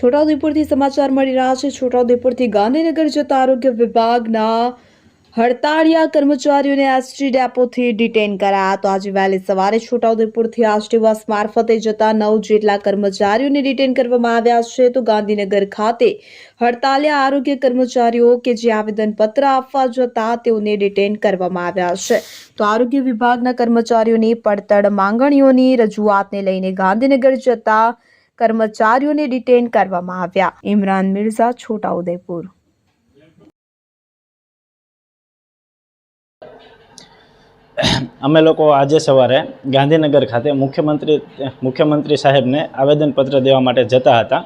છોટાઉદેપુરથી સમાચાર મળી રહ્યા છે। છોટાઉદેપુરથી ગાંધીનગર જતા આરોગ્ય વિભાગના હડતાળિયા કર્મચારીઓને એસટી ડેપોથી ડિટેન કરાયા। તો આજે વહેલી સવારે છોટાઉદેપુરથી એસટી બસ મારફતે જતા 9 જેટલા કર્મચારીઓને ડિટેન કરવામાં આવ્યા છે। તો ગાંધીનગર ખાતે હડતાળિયા આરોગ્ય કર્મચારીઓ કે જે આવેદનપત્ર આપવા જતા તેઓને ડિટેન કરવામાં આવ્યા છે। તો આરોગ્ય વિભાગના કર્મચારીઓની પડતર માંગણીઓની રજૂઆતને લઈને ગાંધીનગર જતા કર્મચારીઓને ડિટેન કરવામાં આવ્યા। ઇમરાન મિર્ઝા, છોટાઉદેપુર। અમે લોકો આજે સવારે ગાંધીનગર ખાતે મુખ્યમંત્રી સાહેબને આવેદનપત્ર દેવા માટે જતા હતા।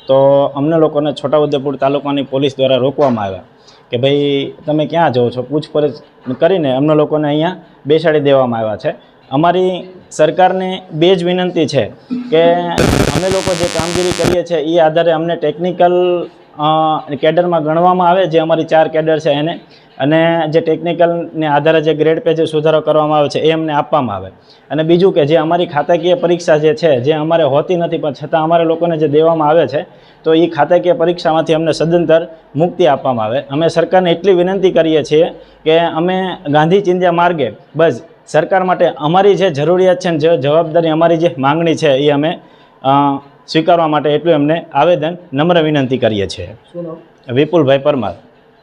તો અમને લોકોને છોટાઉદેપુર તાલુકાની પોલીસ દ્વારા રોકવામાં આવ્યા કે ભાઈ તમે ક્યાં જાઓ છો, પૂછપરછ કરીને અમને લોકોને અહીંયા બેસાડી દેવામાં આવ્યા છે। અમારી સરકારને બે જ વિનંતી છે કે અમે લોકો જે કામગીરી કરીએ છીએ એ આધારે અમને ટેકનિકલ કેડરમાં ગણવામાં આવે, જે અમારી 4 કેડર છે એને, અને જે ટેકનિકલને આધારે જે ગ્રેડ પે જે સુધારો કરવામાં આવે છે એ અમને આપવામાં આવે। અને બીજું કે જે અમારી ખાતાકીય પરીક્ષા જે છે જે અમારે હોતી નથી પણ છતાં અમારે લોકોને જે દેવામાં આવે છે તો એ ખાતાકીય પરીક્ષામાંથી અમને સદંતર મુક્તિ આપવામાં આવે। અમે સરકારને એટલી વિનંતી કરીએ છીએ કે અમે ગાંધી ચિંધ્યા માર્ગે બસ સરકાર માટે અમારી જે જરૂરિયાત છે ને જે જવાબદારી અમારી જે માંગણી છે એ અમે સ્વીકારવા માટે એટલું એમને આવેદન નમ્ર વિનંતી કરીએ છીએ। વિપુલભાઈ પરમાર।